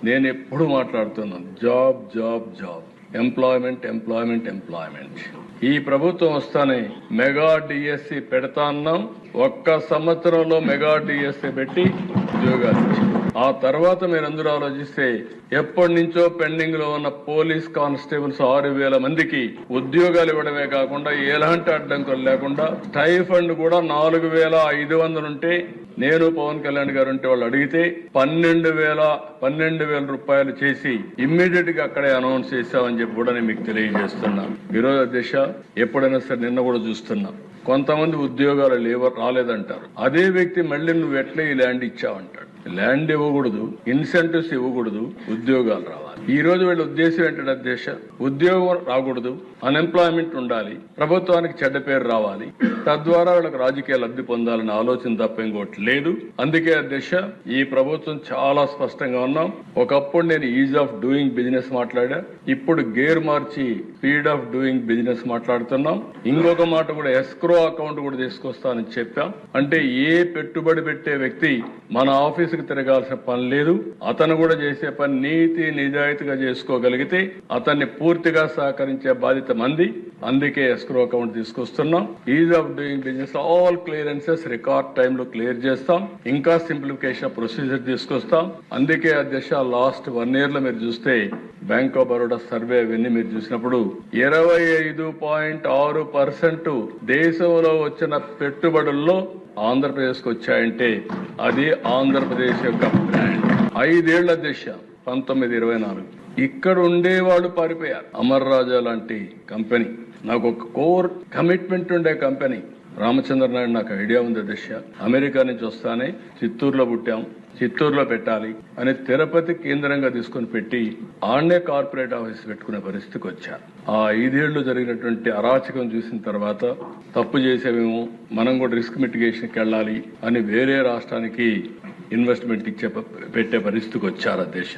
నేను ఎప్పుడు మాట్లాడుతున్నాను job job job, employment employment employment. ఈ ప్రభుత్వం వస్తానే మెగా డిఎస్సి పెడతా అన్నాం. ఒక్క సంవత్సరంలో మెగా డిఎస్సి పెట్టి ఉద్యోగాలు ఇచ్చాం. ఆ తర్వాత మీరందరూ ఆలోచిస్తే ఎప్పటి నుంచో పెండింగ్ లో ఉన్న పోలీస్ కానిస్టేబుల్స్ 6,000 మందికి ఉద్యోగాలు ఇవ్వడమే కాకుండా ఎలాంటి అడ్డంకులు లేకుండా స్టైఫండ్ కూడా 4,500 ఉంటే, నేను పవన్ కళ్యాణ్ గారు ఉంటే వాళ్ళు అడిగితే 12,000 రూపాయలు చేసి ఇమ్మీడియట్ గా అక్కడే అనౌన్స్ చేశామని చెప్పి కూడా నేను మీకు తెలియజేస్తున్నా. ఈరోజు దిశ ఎప్పుడైనా సరే నిన్న కూడా చూస్తున్నా, కొంతమంది ఉద్యోగాలు రాలేదంటారు. అదే వ్యక్తి మళ్ళీ నువ్వు ఎట్లా ఈ ల్యాండ్ ఇచ్చావంటాడు. ల్యాండ్ ఇవ్వకూడదు, ఇన్సెంటివ్స్ ఇవ్వకూడదు, ఉద్యోగాలు రావాలి. ఈ రోజు వీళ్ళ ఉద్దేశం ఏంటంటే అధ్యక్ష, ఉద్యోగం రాకూడదు, అన్ఎంప్లాయ్మెంట్ ఉండాలి, ప్రభుత్వానికి చెడ్డ పేరు రావాలి, తద్వారా వీళ్ళకి రాజకీయ లబ్ధి పొందాలనే ఆలోచన తప్ప ఇంకోటి లేదు. అందుకే అధ్యక్ష ఈ ప్రభుత్వం చాలా స్పష్టంగా ఉన్నాం. ఒకప్పుడు నేను ఈజ్ ఆఫ్ డూయింగ్ బిజినెస్ మాట్లాడా, ఇప్పుడు gear March speed of doing business మాట్లాడుతున్నాం. ఇంకొక మాట కూడా ఎస్క్రో అకౌంట్ కూడా తీసుకొస్తానని చెప్పాం. అంటే ఏ పెట్టుబడి పెట్టే వ్యక్తి మన ఆఫీసుకి తిరగాల్సిన పని లేదు. అతను కూడా చేసే పని నీతి నిజాయితీగా చేసుకోగలిగితే అతన్ని పూర్తిగా సహకరించే బాధ్యత మంది. అందుకే ఎస్క్రో అకౌంట్ తీసుకొస్తున్నాం. Is of doing business all clearances record time లో క్లియర్ చేస్తాం. ఇంకా సింప్లిఫికేషన్ ప్రొసీజర్ తీసుకొస్తాం. అందుకే అధ్యక్ష లాస్ట్ 1 year లో మీరు చూస్తే బ్యాంక్ ఆఫ్ బరోడా సర్వే అవన్నీ మీరు చూసినప్పుడు 25.6% దేశంలో వచ్చిన పెట్టుబడుల్లో ఆంధ్రప్రదేశ్ కు వచ్చాయంటే అది ఆంధ్రప్రదేశ్ యొక్క బ్రాండ్. 5 ఏళ్ల దిశ 1924 ఇక్కడ ఉండేవాళ్ళు పారిపోయారు. అమర్ రాజా లాంటి కంపెనీ, నాకు ఒక కోర్ కమిట్మెంట్ ఉండే కంపెనీ. రామచంద్ర నాయుడు నాకు ఐడియా ఉంది దిశ, అమెరికా నుంచి వస్తానే చిత్తూరులో పుట్టాం, చిత్తూరులో పెట్టాలి అని తిరుపతి కేంద్రంగా తీసుకుని పెట్టి ఆడనే కార్పొరేట్ ఆఫీస్ పెట్టుకునే పరిస్థితికి వచ్చారు. ఆ 5 ఏళ్లు జరిగినటువంటి అరాచకం చూసిన తర్వాత తప్పు చేసేమేమో, మనం కూడా రిస్క్ మిటిగేషన్కి వెళ్ళాలి అని వేరే రాష్ట్రానికి ఇన్వెస్ట్మెంట్ పెట్టే పరిస్థితికి వచ్చారు అధ్యక్ష.